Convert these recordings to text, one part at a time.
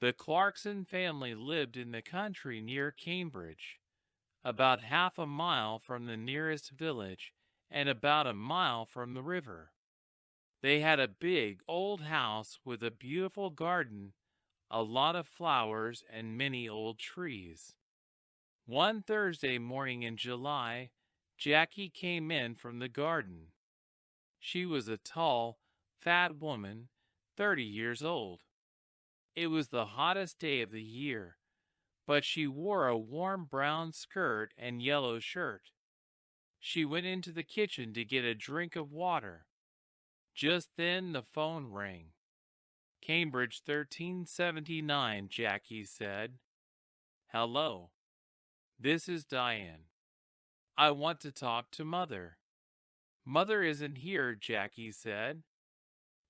The Clarkson family lived in the country near Cambridge, about half a mile from the nearest village and about a mile from the river. They had a big old house with a beautiful garden, a lot of flowers, and many old trees. One Thursday morning in July, Jackie came in from the garden. She was a tall, fat woman, 30 years old. It was the hottest day of the year, but she wore a warm brown skirt and yellow shirt. She went into the kitchen to get a drink of water. Just then the phone rang. Cambridge 1379, Jackie said. Hello. This is Diane. I want to talk to Mother. Mother isn't here, Jackie said.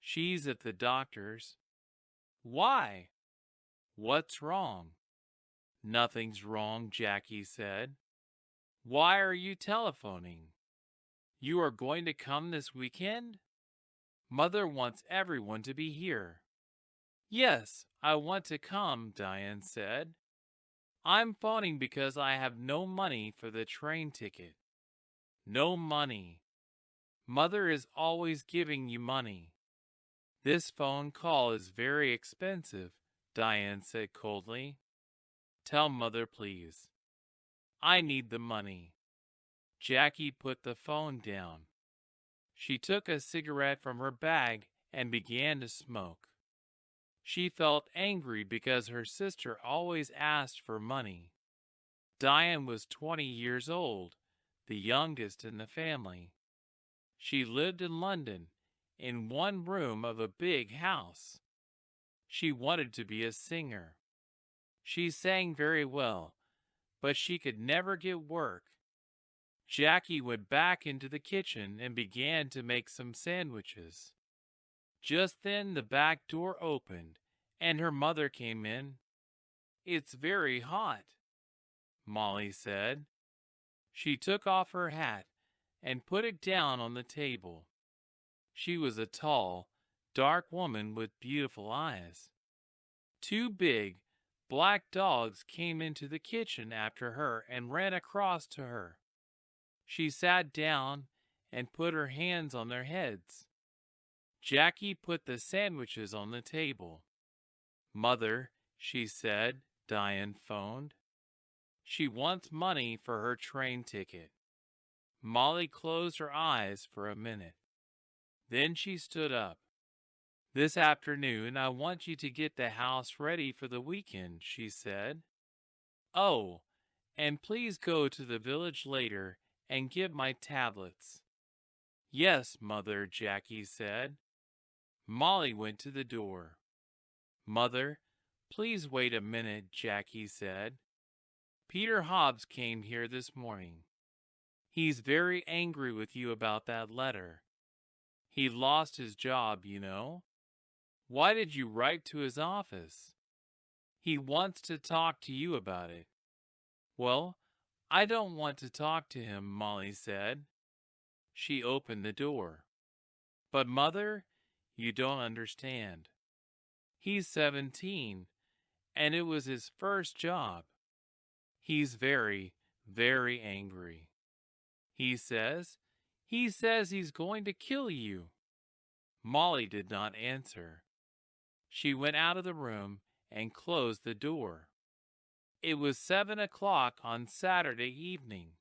She's at the doctor's. Why? What's wrong? Nothing's wrong, Jackie said. Why are you telephoning? You are going to come this weekend? Mother wants everyone to be here. Yes, I want to come, Diane said. I'm phoning because I have no money for the train ticket. No money. Mother is always giving you money. This phone call is very expensive, Diane said coldly. Tell Mother, please. I need the money. Jackie put the phone down. She took a cigarette from her bag and began to smoke. She felt angry because her sister always asked for money. Diane was 20 years old, the youngest in the family. She lived in London, in one room of a big house. She wanted to be a singer. She sang very well, but she could never get work. Jackie went back into the kitchen and began to make some sandwiches. Just then the back door opened, and her mother came in. It's very hot, Molly said. She took off her hat and put it down on the table. She was a tall, dark woman with beautiful eyes. Two big, black dogs came into the kitchen after her and ran across to her. She sat down and put her hands on their heads. Jackie put the sandwiches on the table. Mother, she said, Diane phoned. She wants money for her train ticket. Molly closed her eyes for a minute. Then she stood up. This afternoon I want you to get the house ready for the weekend, she said. Oh, and please go to the village later and get my tablets. Yes, Mother, Jackie said. Molly went to the door. Mother, please wait a minute, Jackie said. Peter Hobbs came here this morning. He's very angry with you about that letter. He lost his job, you know. Why did you write to his office? He wants to talk to you about it. Well, I don't want to talk to him, Molly said. She opened the door. But Mother, you don't understand. He's 17, and it was his first job. He's very, very angry. He says he's going to kill you. Molly did not answer. She went out of the room and closed the door. It was 7 o'clock on Saturday evening.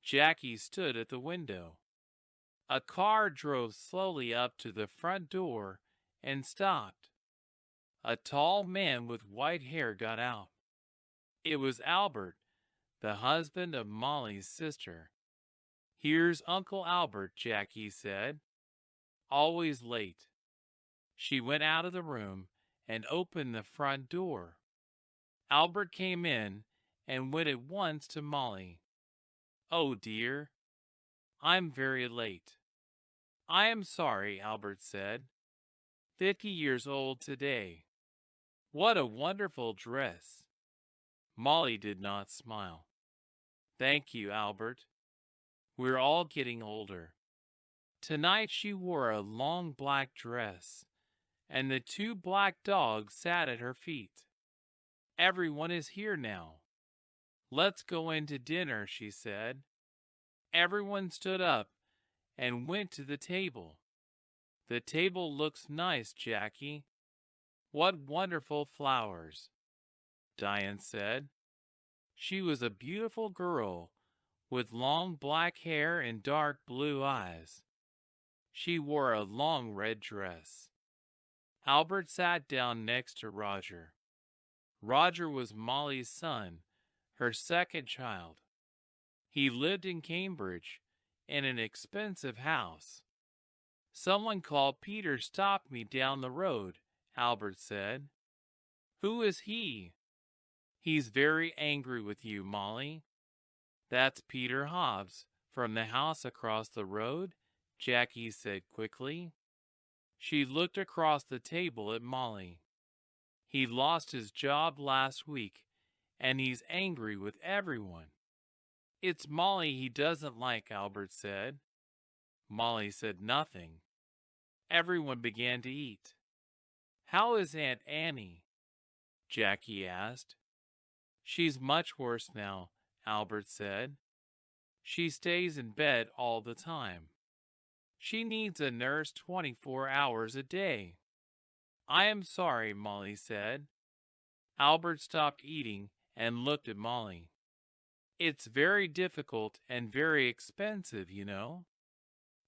Jackie stood at the window. A car drove slowly up to the front door and stopped. A tall man with white hair got out. It was Albert, the husband of Molly's sister. Here's Uncle Albert, Jackie said. Always late. She went out of the room and opened the front door. Albert came in and went at once to Molly. Oh dear, I'm very late. I am sorry, Albert said. 50 years old today. What a wonderful dress. Molly did not smile. Thank you, Albert. We're all getting older. Tonight she wore a long black dress, and the 2 black dogs sat at her feet. "Everyone is here now. Let's go in to dinner," she said. Everyone stood up and went to the table. "The table looks nice, Jackie. What wonderful flowers," Diane said. She was a beautiful girl with long black hair and dark blue eyes. She wore a long red dress. Albert sat down next to Roger. Roger was Molly's son, her second child. He lived in Cambridge, in an expensive house. "Someone called Peter stopped me down the road," Albert said. "Who is he?" "He's very angry with you, Molly." "That's Peter Hobbs, from the house across the road," Jackie said quickly. She looked across the table at Molly. "He lost his job last week, and he's angry with everyone." "It's Molly he doesn't like," Albert said. Molly said nothing. Everyone began to eat. "How is Aunt Annie?" Jackie asked. "She's much worse now," Albert said. "She stays in bed all the time. She needs a nurse 24 hours a day." "I am sorry," Molly said. Albert stopped eating and looked at Molly. "It's very difficult and very expensive, you know.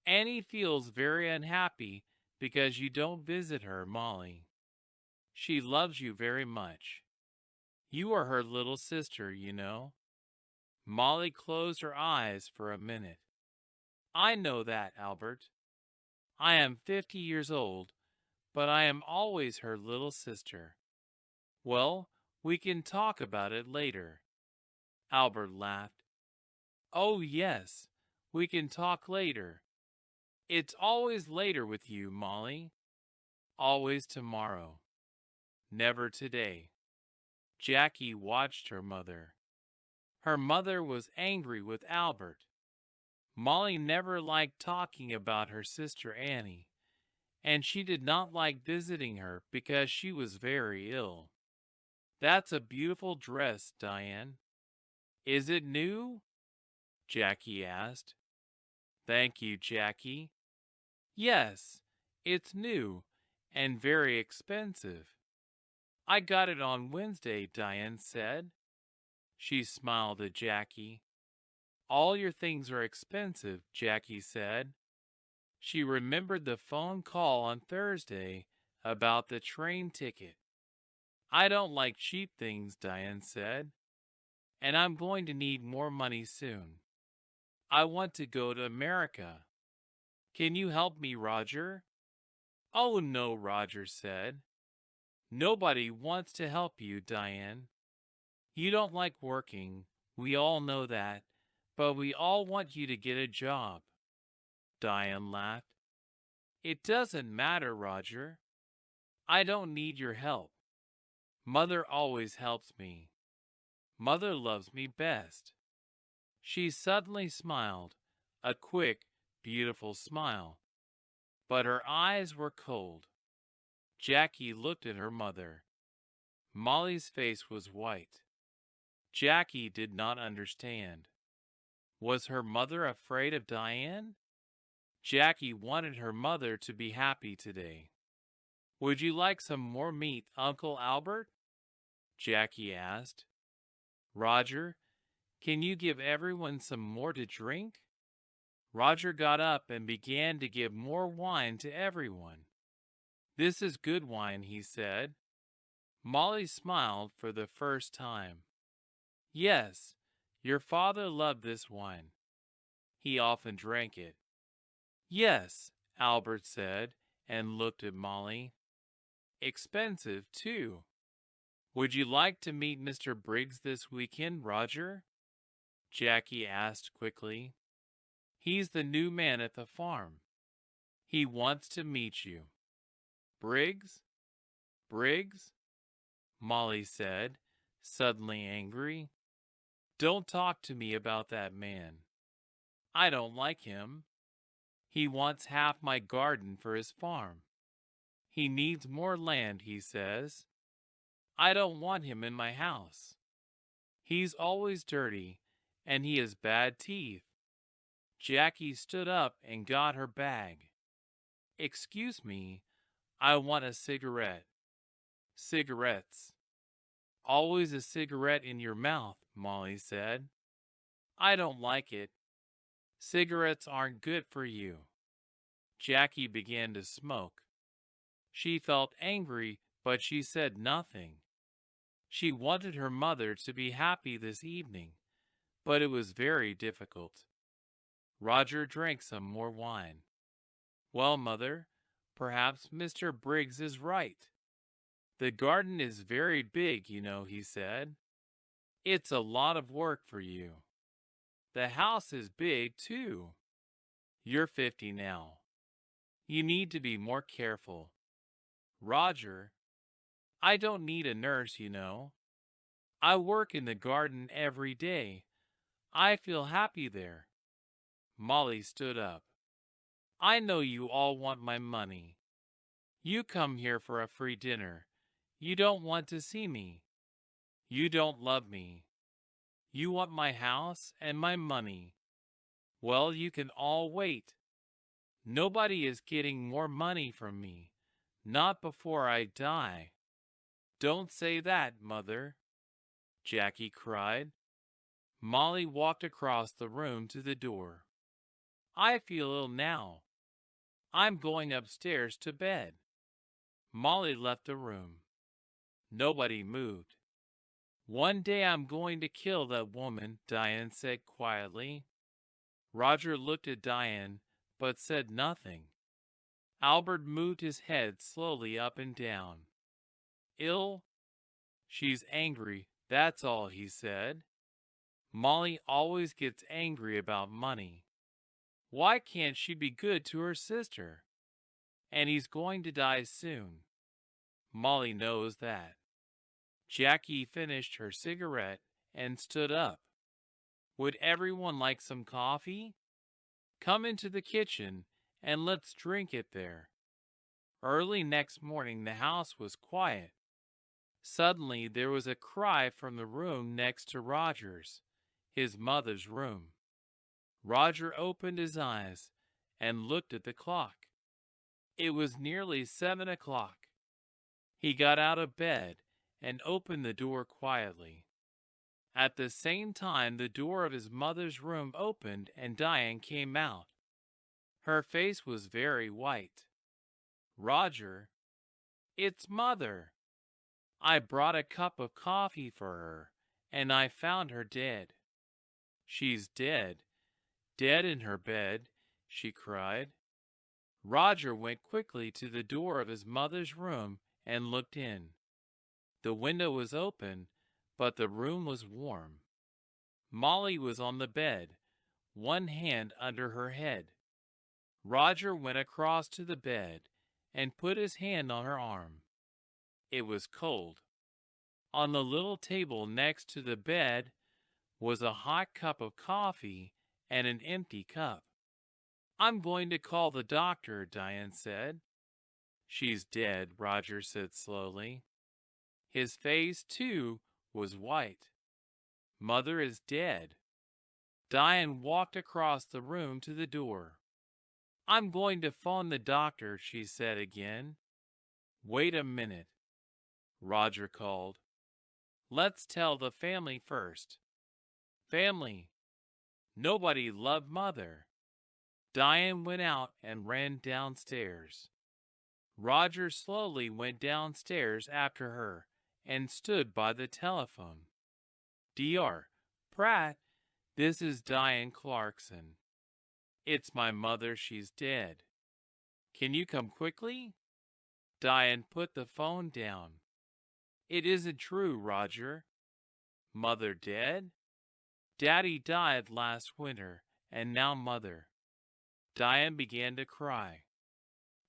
Annie feels very unhappy because you don't visit her, Molly. She loves you very much. You are her little sister, you know." Molly closed her eyes for a minute. "I know that, Albert. I am 50 years old, but I am always her little sister." "Well, we can talk about it later." Albert laughed. "Oh, yes, we can talk later. It's always later with you, Molly. Always tomorrow. Never today." Jackie watched her mother. Her mother was angry with Albert. Molly never liked talking about her sister Annie, and she did not like visiting her because she was very ill. "That's a beautiful dress, Diane." "Is it new?" Jackie asked. "Thank you, Jackie." "Yes, it's new and very expensive." "I got it on Wednesday," Diane said. She smiled at Jackie. "All your things are expensive," Jackie said. She remembered the phone call on Thursday about the train ticket. "I don't like cheap things," Diane said. "And I'm going to need more money soon. I want to go to America. Can you help me, Roger?" "Oh, no," Roger said. "Nobody wants to help you, Diane. You don't like working, we all know that, but we all want you to get a job." Diane laughed. "It doesn't matter, Roger. I don't need your help. Mother always helps me. Mother loves me best." She suddenly smiled, a quick, beautiful smile, but her eyes were cold. Jackie looked at her mother. Molly's face was white. Jackie did not understand. Was her mother afraid of Diane? Jackie wanted her mother to be happy today. "Would you like some more meat, Uncle Albert?" Jackie asked. "Roger, can you give everyone some more to drink?" Roger got up and began to give more wine to everyone. "This is good wine," he said. Molly smiled for the first time. "Yes, your father loved this wine. He often drank it." "Yes," Albert said, and looked at Molly. "Expensive, too. Would you like to meet Mr. Briggs this weekend, Roger?" Jackie asked quickly. "He's the new man at the farm. He wants to meet you." "Briggs? Briggs?" Molly said, suddenly angry. "Don't talk to me about that man. I don't like him. He wants half my garden for his farm. He needs more land, he says. I don't want him in my house. He's always dirty, and he has bad teeth. Jackie stood up and got her bag. Excuse me, I want a cigarette. Cigarettes. Always a cigarette in your mouth, Molly said. I don't like it. Cigarettes aren't good for you. Jackie began to smoke. She felt angry, but she said nothing. She wanted her mother to be happy this evening, but it was very difficult. Roger drank some more wine. Well, Mother, perhaps Mr. Briggs is right. The garden is very big, you know, he said. It's a lot of work for you. The house is big, too. You're 50 now. You need to be more careful. Roger, I don't need a nurse, you know. I work in the garden every day. I feel happy there. Molly stood up. I know you all want my money. You come here for a free dinner. You don't want to see me. You don't love me. You want my house and my money. Well, you can all wait. Nobody is getting more money from me. Not before I die. Don't say that, Mother, Jackie cried. Molly walked across the room to the door. I feel ill now. I'm going upstairs to bed. Molly left the room. Nobody moved. One day I'm going to kill that woman, Diane said quietly. Roger looked at Diane, but said nothing. Albert moved his head slowly up and down. Ill? She's angry, that's all, he said. Molly always gets angry about money. Why can't she be good to her sister? And he's going to die soon. Molly knows that. Jackie finished her cigarette and stood up. Would everyone like some coffee? Come into the kitchen and let's drink it there. Early next morning the house was quiet. Suddenly there was a cry from the room next to Roger's, his mother's room. Roger opened his eyes and looked at the clock. It was nearly 7 o'clock. He got out of bed and opened the door quietly. At the same time, the door of his mother's room opened and Diane came out. Her face was very white. Roger, it's Mother. I brought a cup of coffee for her, and I found her dead. She's dead, dead in her bed, she cried. Roger went quickly to the door of his mother's room and looked in. The window was open, but the room was warm. Molly was on the bed, one hand under her head. Roger went across to the bed and put his hand on her arm. It was cold. On the little table next to the bed was a hot cup of coffee and an empty cup. I'm going to call the doctor, Diane said. She's dead, Roger said slowly. His face, too, was white. Mother is dead. Diane walked across the room to the door. I'm going to phone the doctor, she said again. Wait a minute, Roger called. Let's tell the family first. Family. Nobody loved Mother. Diane went out and ran downstairs. Roger slowly went downstairs after her and stood by the telephone. Dr. Pratt, this is Diane Clarkson. It's my mother, she's dead. Can you come quickly? Diane put the phone down. It isn't true, Roger. Mother dead? Daddy died last winter, and now Mother. Diane began to cry.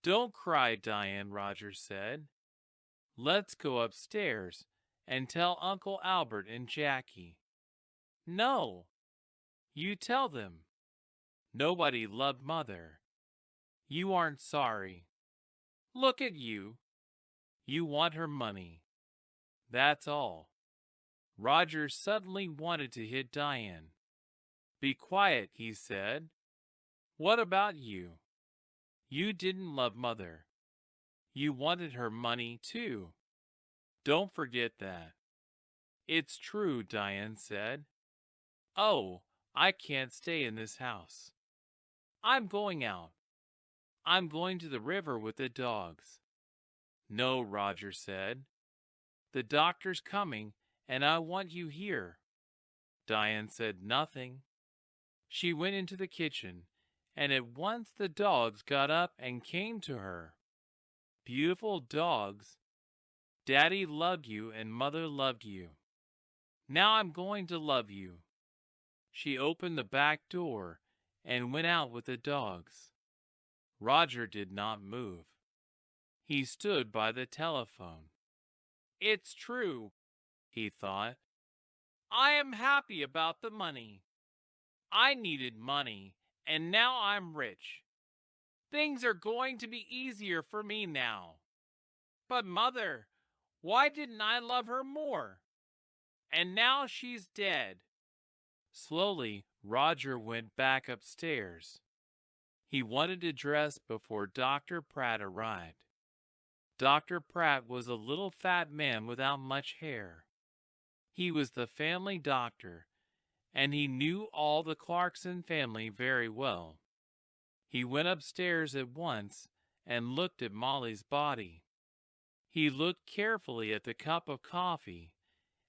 Don't cry, Diane, Roger said. Let's go upstairs and tell Uncle Albert and Jackie. No, you tell them. Nobody loved Mother. You aren't sorry. Look at you. You want her money. That's all. Roger suddenly wanted to hit Diane. Be quiet, he said. What about you? You didn't love Mother. You wanted her money, too. Don't forget that. It's true, Diane said. Oh, I can't stay in this house. I'm going out. I'm going to the river with the dogs. No, Roger said. The doctor's coming, and I want you here. Diane said nothing. She went into the kitchen, and at once the dogs got up and came to her. Beautiful dogs. Daddy loved you and Mother loved you. Now I'm going to love you. She opened the back door and went out with the dogs. Roger did not move. He stood by the telephone. It's true, he thought. I am happy about the money. I needed money, and now I'm rich. Things are going to be easier for me now. But Mother, why didn't I love her more? And now she's dead. Slowly, Roger went back upstairs. He wanted to dress before Dr. Pratt arrived. Dr. Pratt was a little fat man without much hair. He was the family doctor, and he knew all the Clarkson family very well. He went upstairs at once and looked at Molly's body. He looked carefully at the cup of coffee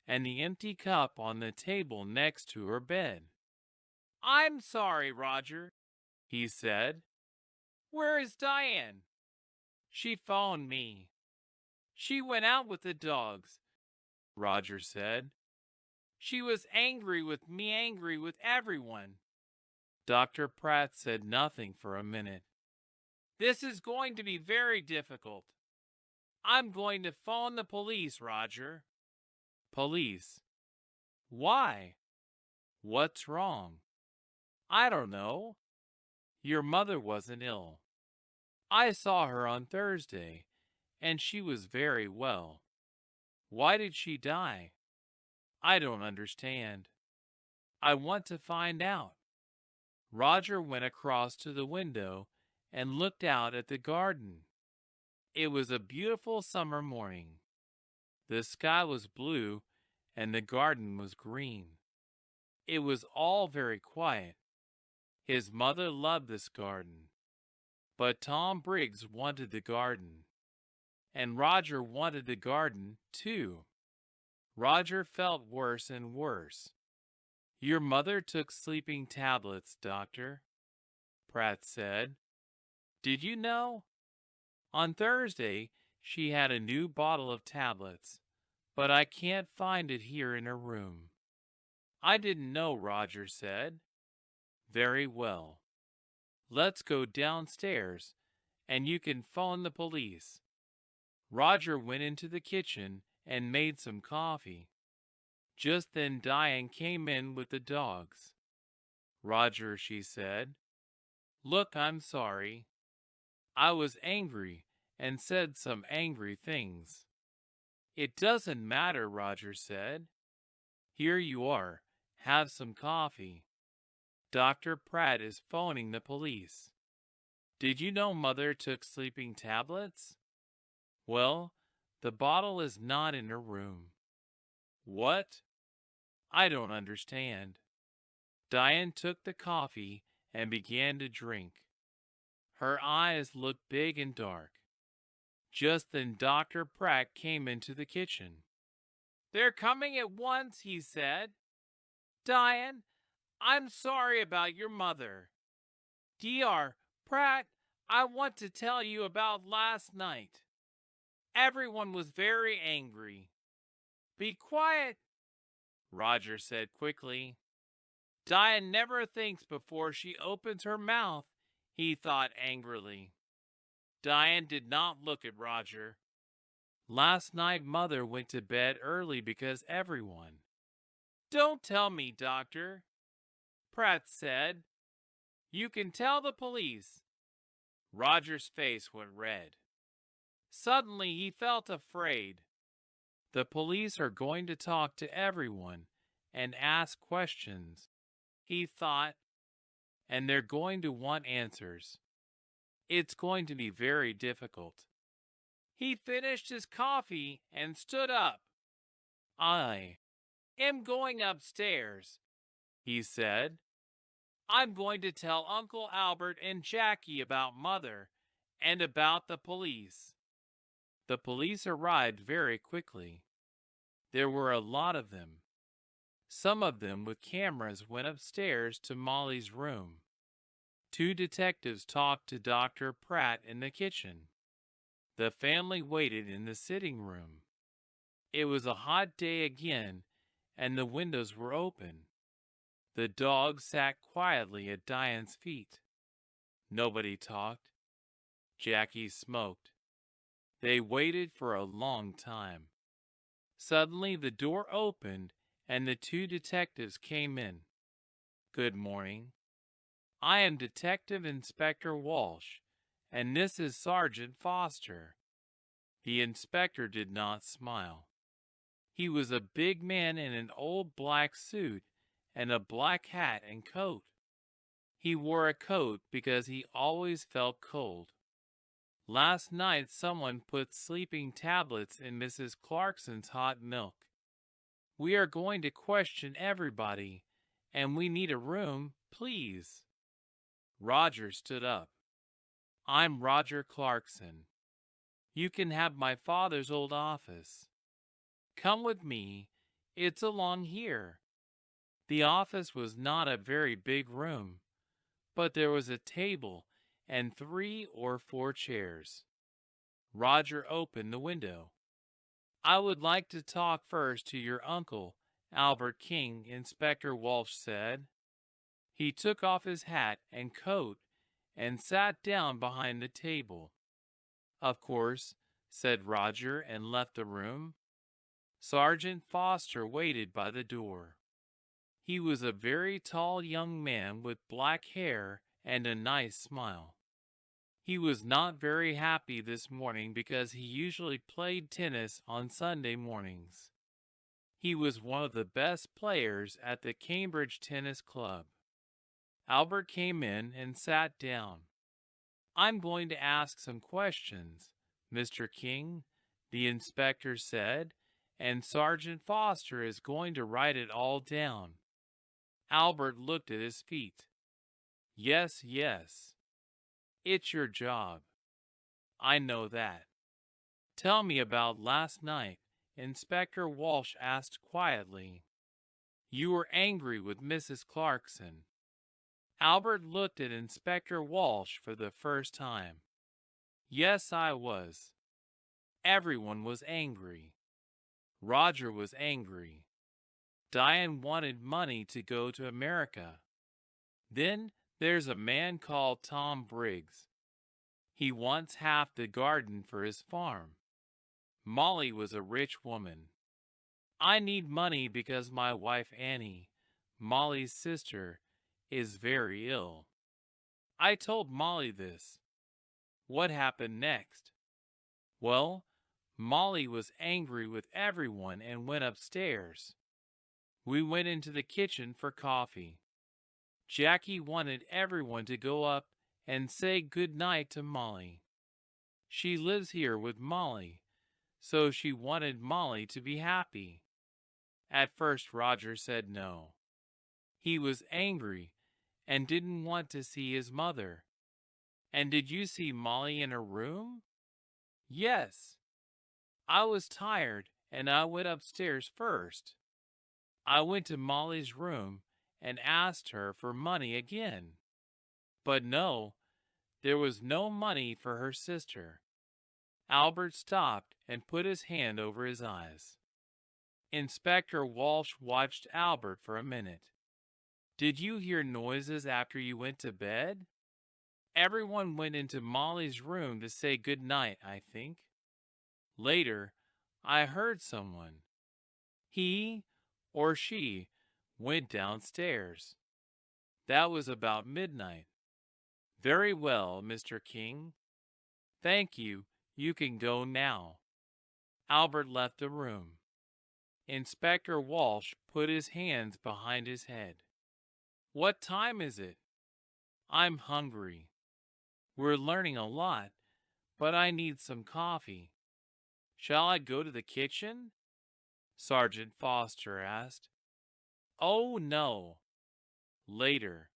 and the empty cup on the table next to her bed. I'm sorry, Roger, he said. Where is Diane? She phoned me. She went out with the dogs, Roger said. She was angry with me, angry with everyone. Dr. Pratt said nothing for a minute. This is going to be very difficult. I'm going to phone the police, Roger. Police? Why? What's wrong? I don't know. Your mother wasn't ill. I saw her on Thursday, and she was very well. Why did she die? I don't understand. I want to find out. Roger went across to the window and looked out at the garden. It was a beautiful summer morning. The sky was blue and the garden was green. It was all very quiet. His mother loved this garden. But Tom Briggs wanted the garden. And Roger wanted the garden, too. Roger felt worse and worse. Your mother took sleeping tablets, Doctor, Pratt said. Did you know? On Thursday, she had a new bottle of tablets, but I can't find it here in her room. I didn't know, Roger said. Very well. Let's go downstairs, and you can phone the police. Roger went into the kitchen and made some coffee. Just then Diane came in with the dogs. Roger, she said, look, I'm sorry. I was angry and said some angry things. It doesn't matter, Roger said. Here you are. Have some coffee. Dr. Pratt is phoning the police. Did you know Mother took sleeping tablets? Well, the bottle is not in her room. What? I don't understand. Diane took the coffee and began to drink. Her eyes looked big and dark. Just then Dr. Pratt came into the kitchen. They're coming at once, he said. Diane, I'm sorry about your mother. Dr. Pratt, I want to tell you about last night. Everyone was very angry. Be quiet, Roger said quickly. Diane never thinks before she opens her mouth, he thought angrily. Diane did not look at Roger. Last night Mother went to bed early because everyone. Don't tell me, Doctor, Pratt said. You can tell the police. Roger's face went red. Suddenly he felt afraid. The police are going to talk to everyone and ask questions, he thought, and they're going to want answers. It's going to be very difficult. He finished his coffee and stood up. I am going upstairs, he said. I'm going to tell Uncle Albert and Jackie about Mother and about the police. The police arrived very quickly. There were a lot of them. Some of them with cameras went upstairs to Molly's room. 2 detectives talked to Dr. Pratt in the kitchen. The family waited in the sitting room. It was a hot day again, and the windows were open. The dog sat quietly at Diane's feet. Nobody talked. Jackie smoked. They waited for a long time. Suddenly the door opened and the 2 detectives came in. Good morning. I am Detective Inspector Walsh, and this is Sergeant Foster. The inspector did not smile. He was a big man in an old black suit and a black hat and coat. He wore a coat because he always felt cold. Last night someone put sleeping tablets in Mrs. Clarkson's hot milk. We are going to question everybody, and we need a room, please. Roger stood up. I'm Roger Clarkson. You can have my father's old office. Come with me. It's along here. The office was not a very big room, but there was a table and 3 or 4 chairs. Roger opened the window. I would like to talk first to your uncle, Albert King, Inspector Walsh said. He took off his hat and coat and sat down behind the table. Of course, said Roger and left the room. Sergeant Foster waited by the door. He was a very tall young man with black hair and a nice smile. He was not very happy this morning because he usually played tennis on Sunday mornings. He was one of the best players at the Cambridge Tennis Club. Albert came in and sat down. I'm going to ask some questions, Mr. King, the inspector said, and Sergeant Foster is going to write it all down. Albert looked at his feet. Yes, yes. It's your job. I know that. Tell me about last night, Inspector Walsh asked quietly. You were angry with Mrs. Clarkson. Albert looked at Inspector Walsh for the first time. Yes, I was. Everyone was angry. Roger was angry. Diane wanted money to go to America. Then there's a man called Tom Briggs. He wants half the garden for his farm. Molly was a rich woman. I need money because my wife Annie, Molly's sister, is very ill. I told Molly this. What happened next? Well, Molly was angry with everyone and went upstairs. We went into the kitchen for coffee. Jackie wanted everyone to go up and say good night to Molly. She lives here with Molly, so she wanted Molly to be happy. At first Roger said no. He was angry and didn't want to see his mother. And did you see Molly in her room? Yes. I was tired and I went upstairs first. I went to Molly's room and asked her for money again. But no, there was no money for her sister. Albert stopped and put his hand over his eyes. Inspector Walsh watched Albert for a minute. Did you hear noises after you went to bed? Everyone went into Molly's room to say good night, I think. Later, I heard someone. He or she went downstairs. That was about midnight. Very well, Mr. King. Thank you. You can go now." Albert left the room. Inspector Walsh put his hands behind his head. "What time is it?" "I'm hungry. We're learning a lot, but I need some coffee." "Shall I go to the kitchen?" Sergeant Foster asked. "Oh, no. Later.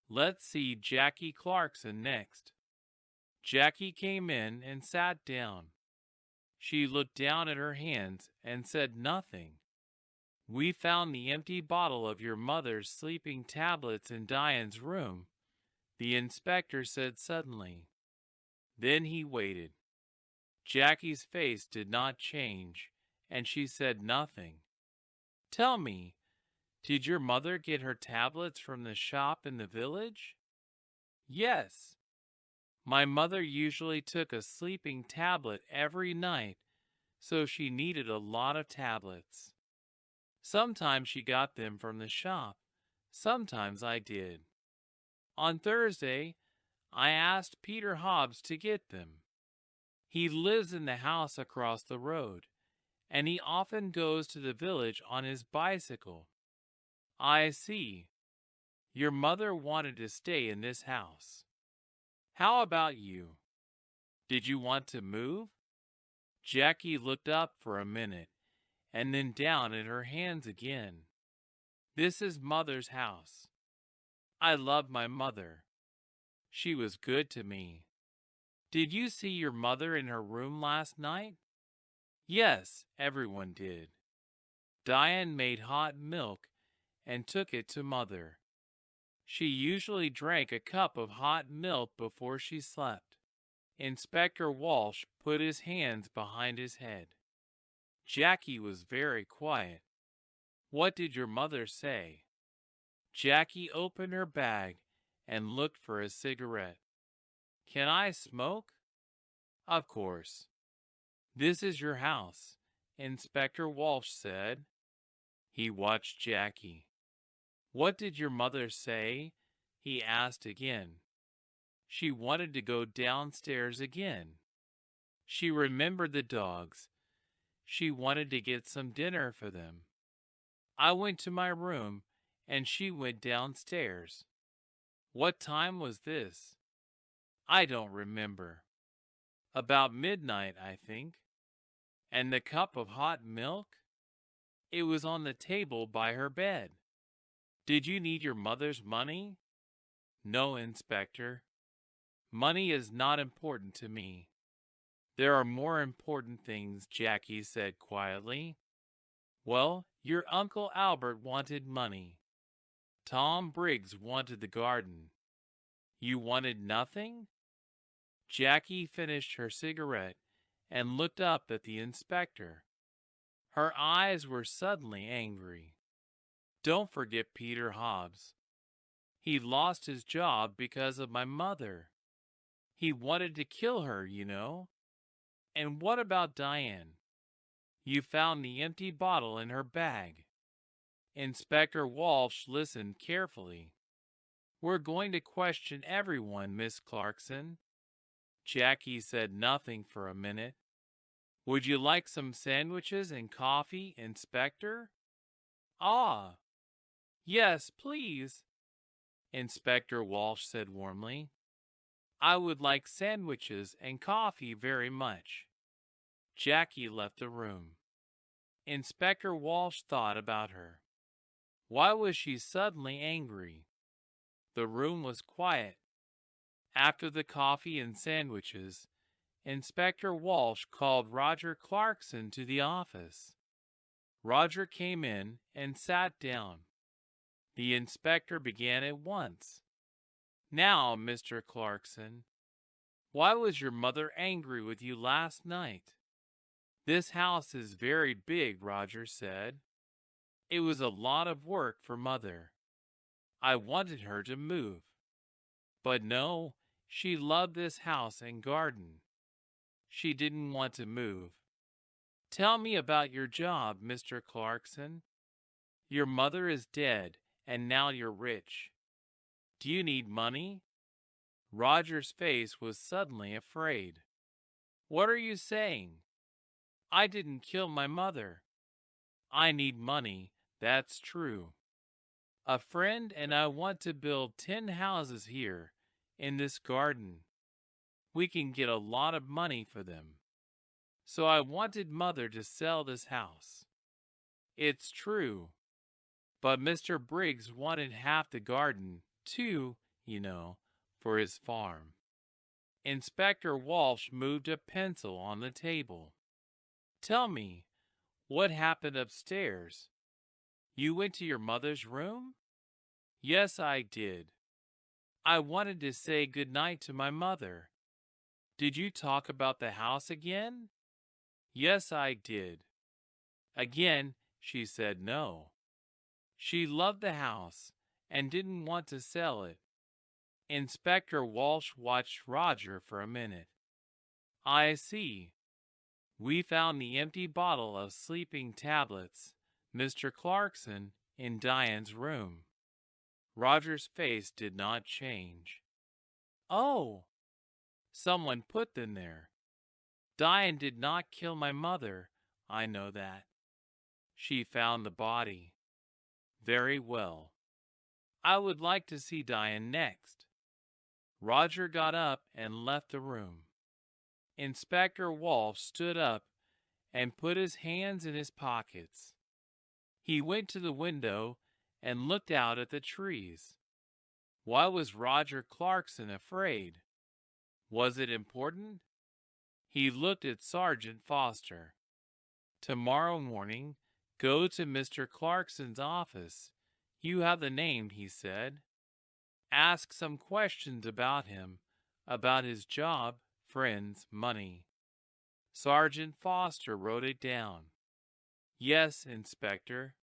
Let's see Jackie Clarkson next." Jackie came in and sat down. She looked down at her hands and said nothing. "We found the empty bottle of your mother's sleeping tablets in Diane's room," the inspector said suddenly. Then he waited. Jackie's face did not change, and she said nothing. "Tell me, did your mother get her tablets from the shop in the village?" "Yes. My mother usually took a sleeping tablet every night, so she needed a lot of tablets. Sometimes she got them from the shop, sometimes I did. On Thursday, I asked Peter Hobbs to get them. He lives in the house across the road, and he often goes to the village on his bicycle." "I see. Your mother wanted to stay in this house. How about you? Did you want to move?" Jackie looked up for a minute and then down at her hands again. "This is Mother's house. I love my mother. She was good to me." "Did you see your mother in her room last night?" "Yes, everyone did. Diane made hot milk and took it to Mother. She usually drank a cup of hot milk before she slept." Inspector Walsh put his hands behind his head. Jackie was very quiet. "What did your mother say?" Jackie opened her bag and looked for a cigarette. "Can I smoke?" "Of course." "This is your house," Inspector Walsh said. He watched Jackie. "What did your mother say?" he asked again. "She wanted to go downstairs again. She remembered the dogs. She wanted to get some dinner for them. I went to my room, and she went downstairs." "What time was this?" "I don't remember. About midnight, I think." "And the cup of hot milk?" "It was on the table by her bed." "Did you need your mother's money?" "No, Inspector. Money is not important to me. There are more important things," Jackie said quietly. "Well, your Uncle Albert wanted money. Tom Briggs wanted the garden. You wanted nothing?" Jackie finished her cigarette and looked up at the inspector. Her eyes were suddenly angry. "Don't forget Peter Hobbs. He lost his job because of my mother. He wanted to kill her, you know. And what about Diane? You found the empty bottle in her bag." Inspector Walsh listened carefully. "We're going to question everyone, Miss Clarkson." Jackie said nothing for a minute. "Would you like some sandwiches and coffee, Inspector?" "Ah, yes, please," Inspector Walsh said warmly. "I would like sandwiches and coffee very much." Jackie left the room. Inspector Walsh thought about her. Why was she suddenly angry? The room was quiet. After the coffee and sandwiches, Inspector Walsh called Roger Clarkson to the office. Roger came in and sat down. The inspector began at once. "Now, Mr. Clarkson, why was your mother angry with you last night?" "This house is very big," Roger said. "It was a lot of work for Mother. I wanted her to move. But no, she loved this house and garden. She didn't want to move. Tell me about your job, Mr. Clarkson. Your mother is dead, and now you're rich. Do you need money?" Roger's face was suddenly afraid. What are you saying? I didn't kill my mother. I need money, that's true. A friend and I want to build 10 houses here, in this garden. We can get a lot of money for them. So I wanted Mother to sell this house. It's true. But Mr. Briggs wanted half the garden, too, for his farm. Inspector Walsh moved a pencil on the table. Tell me, what happened upstairs? You went to your mother's room? Yes, I did. I wanted to say good night to my mother. Did you talk about the house again? Yes, I did. Again, she said no. She loved the house and didn't want to sell it. Inspector Walsh watched Roger for a minute. I see. We found the empty bottle of sleeping tablets, Mr. Clarkson, in Diane's room. Roger's face did not change. Oh, someone put them there. Diane did not kill my mother, I know that. She found the body. Very well. I would like to see Diane next. Roger got up and left the room. Inspector Walsh stood up and put his hands in his pockets. He went to the window and looked out at the trees. Why was Roger Clarkson afraid? Was it important? He looked at Sergeant Foster. Tomorrow morning, go to Mr. Clarkson's office. You have the name, he said. Ask some questions about him, about his job, friends, money. Sergeant Foster wrote it down. Yes, Inspector.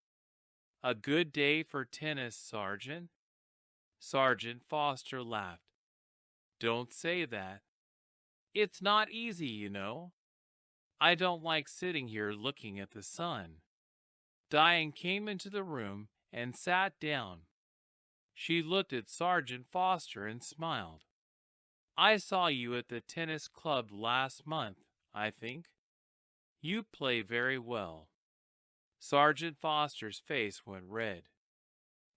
A good day for tennis, Sergeant. Sergeant Foster laughed. Don't say that. It's not easy, I don't like sitting here looking at the sun. Diane came into the room and sat down. She looked at Sergeant Foster and smiled. I saw you at the tennis club last month, I think. You play very well. Sergeant Foster's face went red.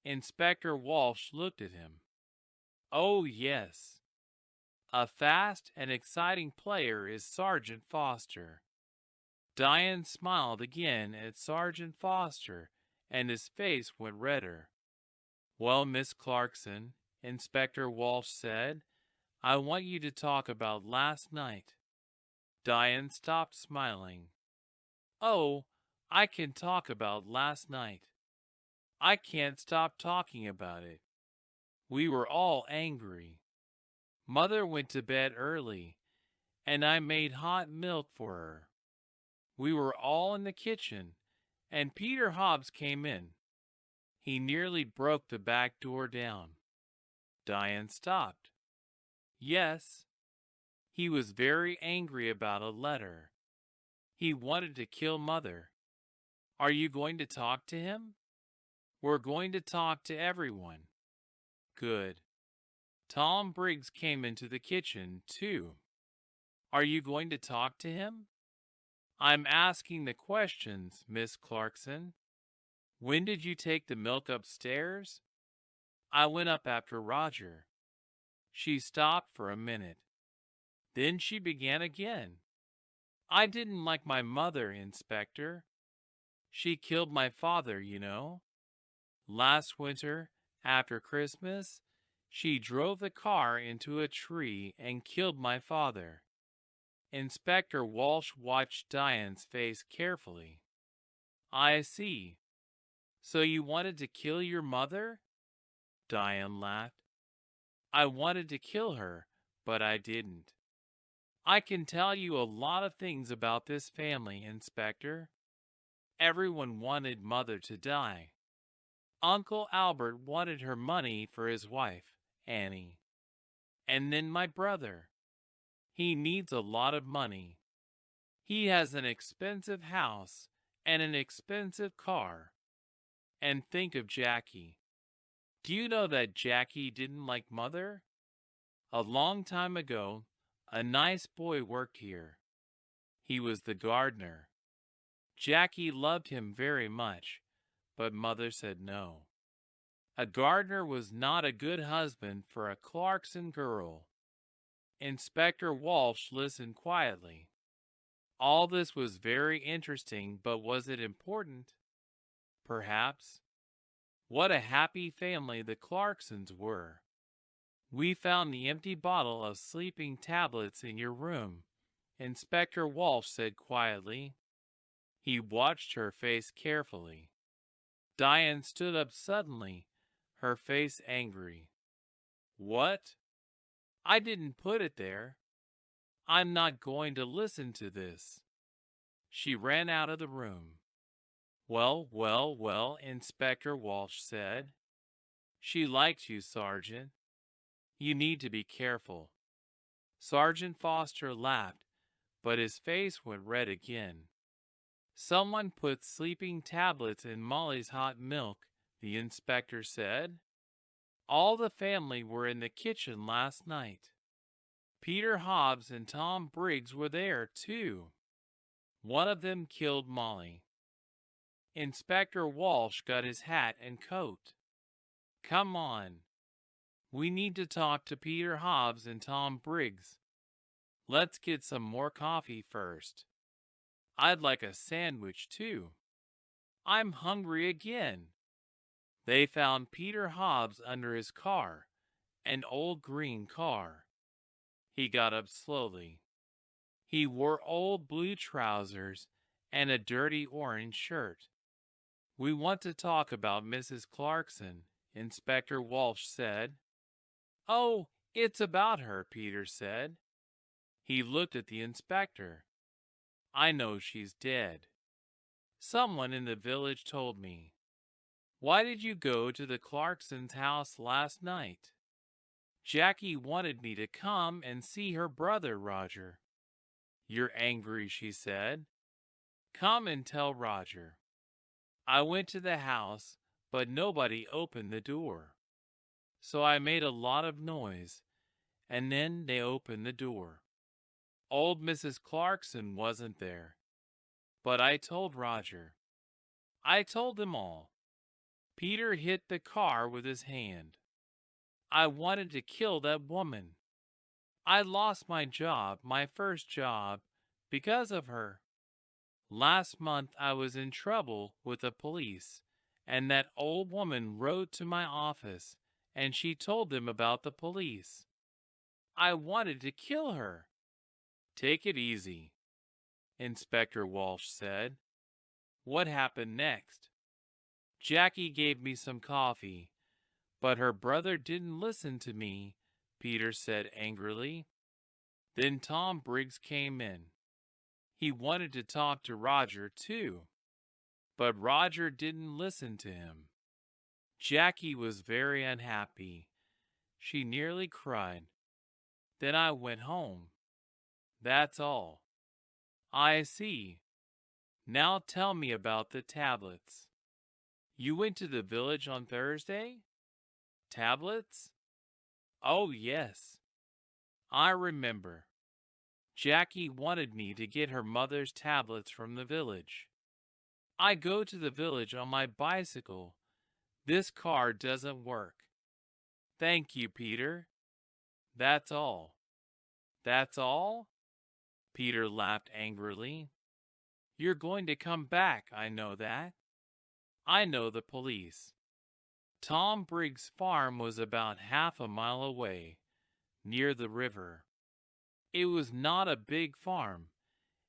Inspector Walsh looked at him. Oh, yes. A fast and exciting player is Sergeant Foster. Diane smiled again at Sergeant Foster, and his face went redder. Well, Miss Clarkson, Inspector Walsh said, I want you to talk about last night. Diane stopped smiling. Oh, I can talk about last night. I can't stop talking about it. We were all angry. Mother went to bed early, and I made hot milk for her. We were all in the kitchen, and Peter Hobbs came in. He nearly broke the back door down. Diane stopped. Yes. He was very angry about a letter. He wanted to kill Mother. Are you going to talk to him? We're going to talk to everyone. Good. Tom Briggs came into the kitchen, too. Are you going to talk to him? I'm asking the questions, Miss Clarkson. When did you take the milk upstairs? I went up after Roger. She stopped for a minute. Then she began again. I didn't like my mother, Inspector. She killed my father, Last winter, after Christmas, she drove the car into a tree and killed my father. Inspector Walsh watched Diane's face carefully. I see. So you wanted to kill your mother? Diane laughed. I wanted to kill her, but I didn't. I can tell you a lot of things about this family, Inspector. Everyone wanted Mother to die. Uncle Albert wanted her money for his wife, Annie. And then my brother. He needs a lot of money. He has an expensive house and an expensive car. And think of Jackie. Do you know that Jackie didn't like Mother? A long time ago, a nice boy worked here. He was the gardener. Jackie loved him very much, but Mother said no. A gardener was not a good husband for a Clarkson girl. Inspector Walsh listened quietly. All this was very interesting, but was it important? Perhaps. What a happy family the Clarksons were. We found the empty bottle of sleeping tablets in your room, Inspector Walsh said quietly. He watched her face carefully. Diane stood up suddenly, her face angry. What? I didn't put it there. I'm not going to listen to this. She ran out of the room. Well, well, well, Inspector Walsh said. She likes you, Sergeant. You need to be careful. Sergeant Foster laughed, but his face went red again. Someone put sleeping tablets in Molly's hot milk, the inspector said. All the family were in the kitchen last night. Peter Hobbs and Tom Briggs were there, too. One of them killed Molly. Inspector Walsh got his hat and coat. Come on. We need to talk to Peter Hobbs and Tom Briggs. Let's get some more coffee first. I'd like a sandwich, too. I'm hungry again. They found Peter Hobbs under his car, an old green car. He got up slowly. He wore old blue trousers and a dirty orange shirt. We want to talk about Mrs. Clarkson, Inspector Walsh said. Oh, it's about her, Peter said. He looked at the inspector. I know she's dead. Someone in the village told me. Why did you go to the Clarksons' house last night? Jackie wanted me to come and see her brother, Roger. You're angry, she said. Come and tell Roger. I went to the house, but nobody opened the door. So I made a lot of noise, and then they opened the door. Old Mrs. Clarkson wasn't there, but I told Roger. I told them all. Peter hit the car with his hand. I wanted to kill that woman. I lost my job, my first job, because of her. Last month I was in trouble with the police, and that old woman wrote to my office, and she told them about the police. I wanted to kill her. Take it easy, Inspector Walsh said. What happened next? Jackie gave me some coffee, but her brother didn't listen to me, Peter said angrily. Then Tom Briggs came in. He wanted to talk to Roger, too, but Roger didn't listen to him. Jackie was very unhappy. She nearly cried. Then I went home. That's all. I see. Now tell me about the tablets. You went to the village on Thursday? Tablets? Oh, yes. I remember. Jackie wanted me to get her mother's tablets from the village. I go to the village on my bicycle. This car doesn't work. Thank you, Peter. That's all. That's all? Peter laughed angrily. You're going to come back, I know that. I know the police. Tom Briggs' farm was about half a mile away, near the river. It was not a big farm,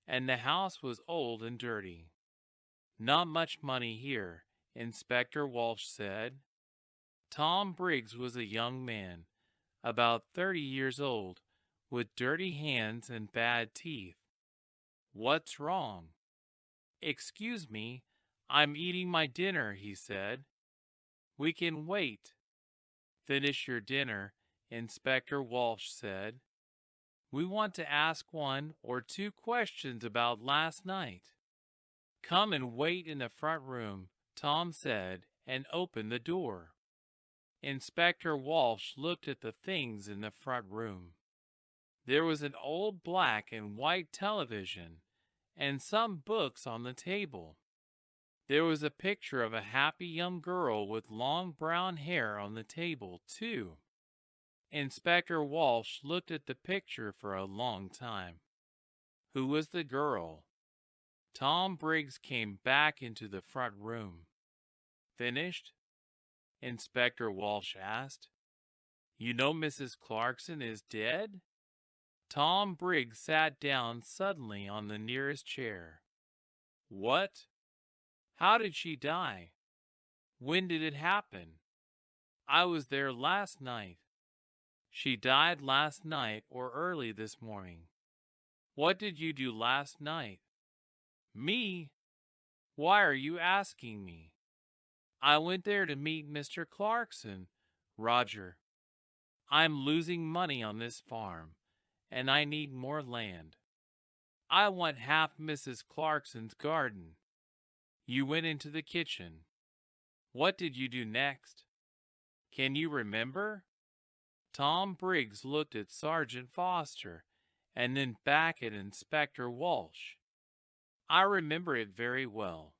and the house was old and dirty. Not much money here, Inspector Walsh said. Tom Briggs was a young man, about 30 years old, with dirty hands and bad teeth. What's wrong? Excuse me, I'm eating my dinner, he said. We can wait. Finish your dinner, Inspector Walsh said. We want to ask 1 or 2 questions about last night. Come and wait in the front room, Tom said, and opened the door. Inspector Walsh looked at the things in the front room. There was an old black and white television and some books on the table. There was a picture of a happy young girl with long brown hair on the table, too. Inspector Walsh looked at the picture for a long time. Who was the girl? Tom Briggs came back into the front room. Finished? Inspector Walsh asked. You know Mrs. Clarkson is dead? Tom Briggs sat down suddenly on the nearest chair. What? How did she die? When did it happen? I was there last night. She died last night or early this morning. What did you do last night? Me? Why are you asking me? I went there to meet Mr. Clarkson, Roger. I'm losing money on this farm, and I need more land. I want half Mrs. Clarkson's garden. You went into the kitchen. What did you do next? Can you remember? Tom Briggs looked at Sergeant Foster and then back at Inspector Walsh. I remember it very well.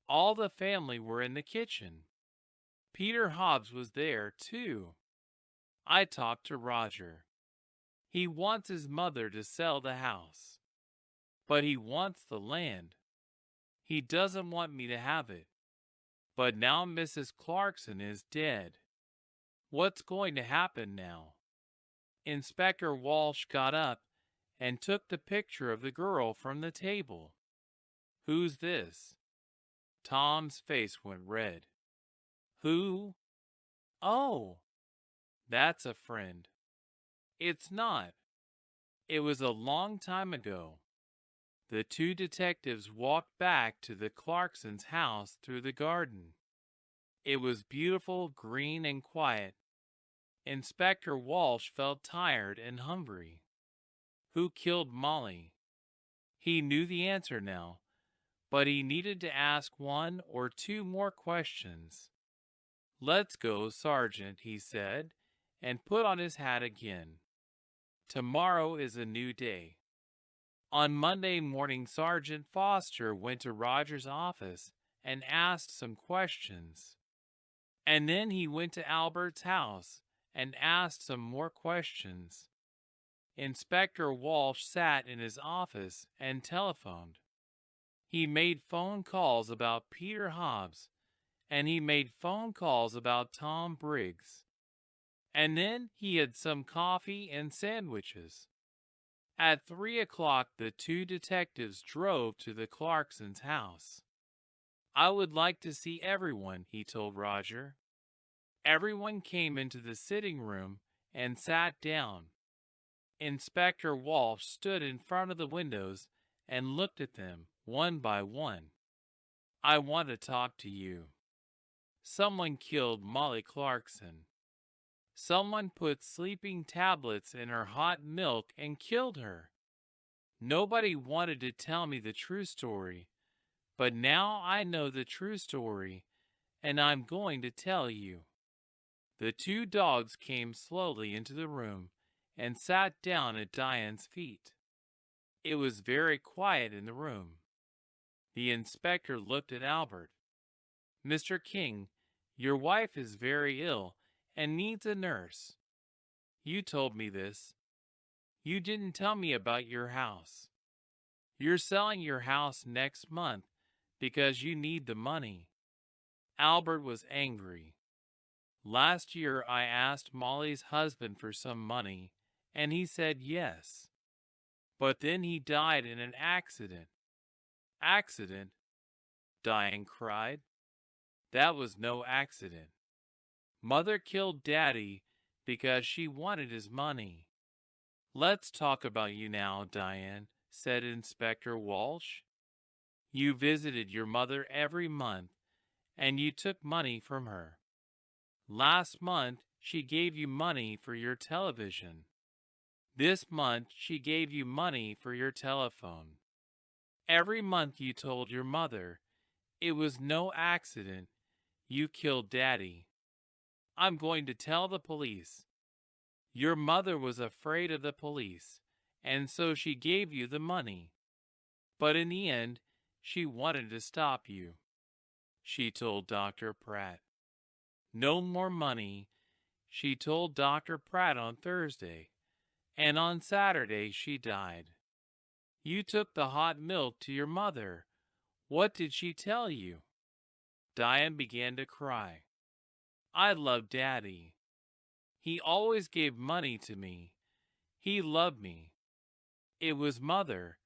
All the family were in the kitchen. Peter Hobbs was there, too. I talked to Roger. He wants his mother to sell the house, but he wants the land. He doesn't want me to have it. But now Mrs. Clarkson is dead. What's going to happen now? Inspector Walsh got up and took the picture of the girl from the table. Who's this? Tom's face went red. Who? Oh, that's a friend. It's not. It was a long time ago. The two detectives walked back to the Clarksons' house through the garden. It was beautiful, green, and quiet. Inspector Walsh felt tired and hungry. Who killed Molly? He knew the answer now, but he needed to ask one or two more questions. Let's go, Sergeant, he said, and put on his hat again. Tomorrow is a new day. On Monday morning, Sergeant Foster went to Roger's office and asked some questions. And then he went to Albert's house and asked some more questions. Inspector Walsh sat in his office and telephoned. He made phone calls about Peter Hobbs, and he made phone calls about Tom Briggs. And then he had some coffee and sandwiches. At 3 o'clock, the two detectives drove to the Clarksons' house. I would like to see everyone, he told Roger. Everyone came into the sitting room and sat down. Inspector Walsh stood in front of the windows and looked at them one by one. I want to talk to you. Someone killed Molly Clarkson. Someone put sleeping tablets in her hot milk and killed her. Nobody wanted to tell me the true story, but now I know the true story, and I'm going to tell you. The two dogs came slowly into the room and sat down at Diane's feet. It was very quiet in the room. The inspector looked at Albert. Mr. King, your wife is very ill and needs a nurse. You told me this. You didn't tell me about your house. You're selling your house next month because you need the money. Albert was angry. Last year I asked Molly's husband for some money, and he said yes. But then he died in an accident. Accident? Diane cried. That was no accident. Mother killed Daddy because she wanted his money. Let's talk about you now, Diane, said Inspector Walsh. You visited your mother every month, and you took money from her. Last month, she gave you money for your television. This month, she gave you money for your telephone. Every month you told your mother, it was no accident, you killed Daddy. I'm going to tell the police. Your mother was afraid of the police, and so she gave you the money. But in the end, she wanted to stop you. She told Dr. Pratt. No more money, she told Dr. Pratt on Thursday, and on Saturday she died. You took the hot milk to your mother. What did she tell you? Diane began to cry. I love Daddy. He always gave money to me. He loved me. It was Mother.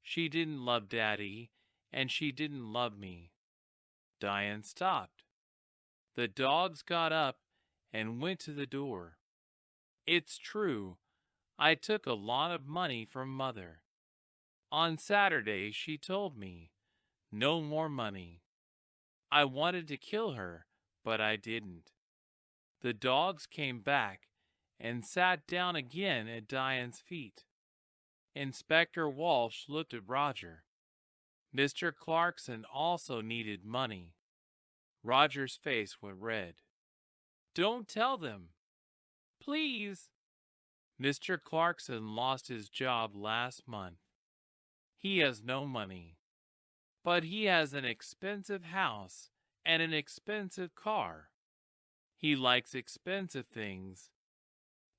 She didn't love Daddy, and she didn't love me. Diane stopped. The dogs got up and went to the door. It's true, I took a lot of money from Mother. On Saturday, she told me, no more money. I wanted to kill her, but I didn't. The dogs came back and sat down again at Diane's feet. Inspector Walsh looked at Roger. Mr. Clarkson also needed money. Roger's face went red. Don't tell them. Please. Mr. Clarkson lost his job last month. He has no money. But he has an expensive house and an expensive car. He likes expensive things.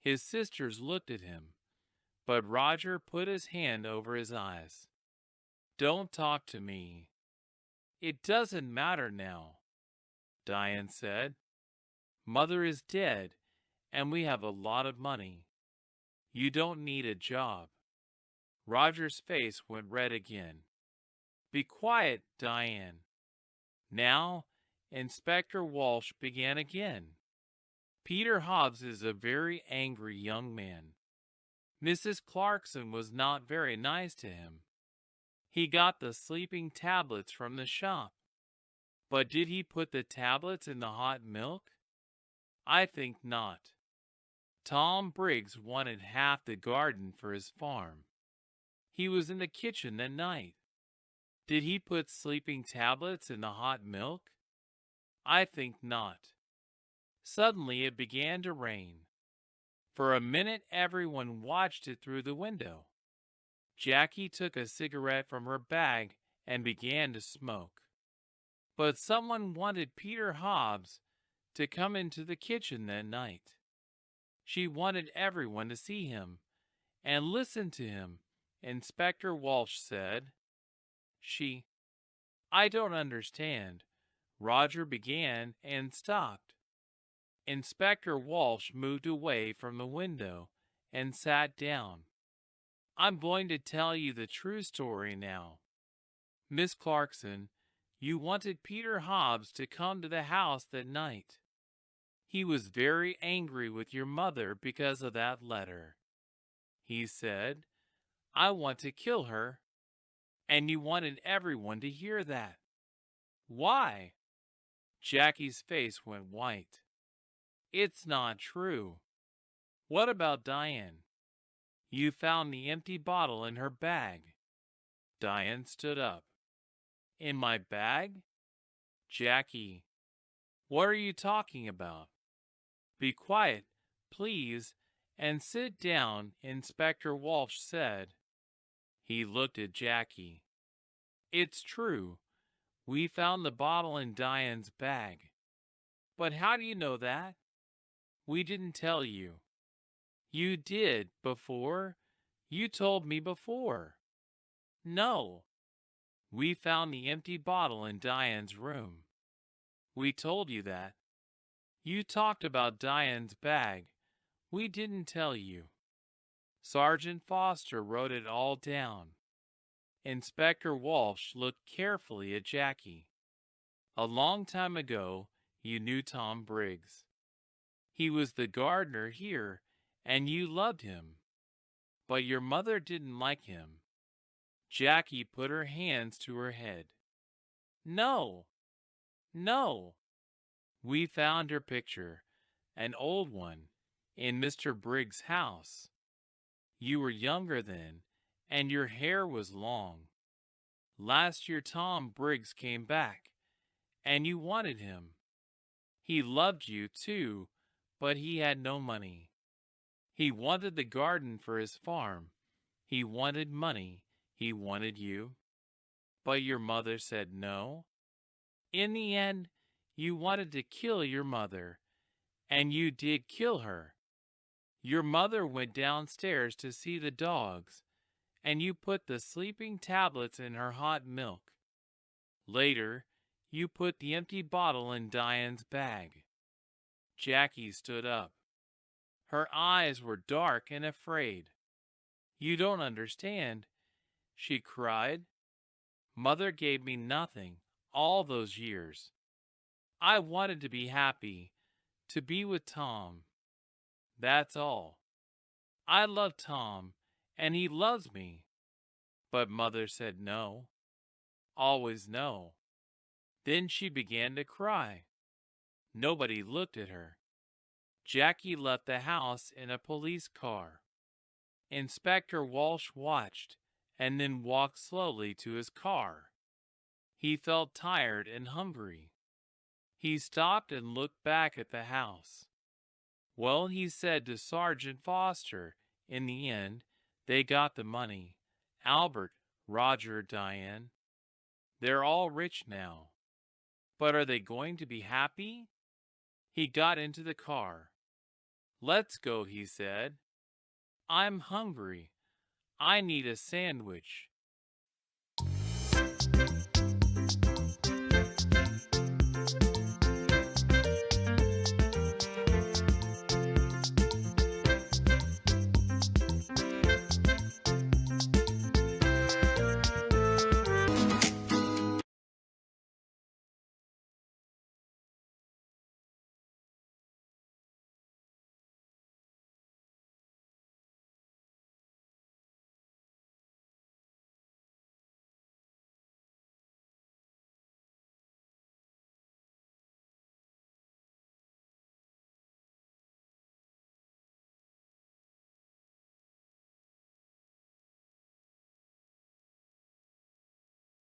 His sisters looked at him, but Roger put his hand over his eyes. Don't talk to me. It doesn't matter now, Diane said. Mother is dead, and we have a lot of money. You don't need a job. Roger's face went red again. Be quiet, Diane. Now, Inspector Walsh began again. Peter Hobbs is a very angry young man. Mrs. Clarkson was not very nice to him. He got the sleeping tablets from the shop. But did he put the tablets in the hot milk? I think not. Tom Briggs wanted half the garden for his farm. He was in the kitchen that night. Did he put sleeping tablets in the hot milk? I think not. Suddenly it began to rain. For a minute everyone watched it through the window. Jackie took a cigarette from her bag and began to smoke. But someone wanted Peter Hobbs to come into the kitchen that night. She wanted everyone to see him and listen to him, Inspector Walsh said. I don't understand. Roger began and stopped. Inspector Walsh moved away from the window and sat down. I'm going to tell you the true story now. Miss Clarkson, you wanted Peter Hobbs to come to the house that night. He was very angry with your mother because of that letter. He said, I want to kill her. And you wanted everyone to hear that. Why? Jackie's face went white. It's not true. What about Diane? You found the empty bottle in her bag. Diane stood up. In my bag? Jackie, what are you talking about? Be quiet, please, and sit down, Inspector Walsh said. He looked at Jackie. It's true. We found the bottle in Diane's bag. But how do you know that? We didn't tell you. You did before. You told me before. No. We found the empty bottle in Diane's room. We told you that. You talked about Diane's bag. We didn't tell you. Sergeant Foster wrote it all down. Inspector Walsh looked carefully at Jackie. A long time ago, you knew Tom Briggs. He was the gardener here, and you loved him. But your mother didn't like him. Jackie put her hands to her head. No, no. We found her picture, an old one, in Mr. Briggs' house. You were younger then, and your hair was long. Last year Tom Briggs came back, and you wanted him. He loved you, too, but he had no money. He wanted the garden for his farm. He wanted money. He wanted you. But your mother said no. In the end, you wanted to kill your mother, and you did kill her. Your mother went downstairs to see the dogs, and you put the sleeping tablets in her hot milk. Later, you put the empty bottle in Diane's bag. Jackie stood up. Her eyes were dark and afraid. You don't understand, she cried. Mother gave me nothing all those years. I wanted to be happy, to be with Tom. That's all. I love Tom, and he loves me. But Mother said no. Always no. Then she began to cry. Nobody looked at her. Jackie left the house in a police car. Inspector Walsh watched and then walked slowly to his car. He felt tired and hungry. He stopped and looked back at the house. Well, he said to Sergeant Foster, in the end, they got the money. Albert, Roger, Diane. They're all rich now. But are they going to be happy? He got into the car. Let's go, he said. I'm hungry. I need a sandwich.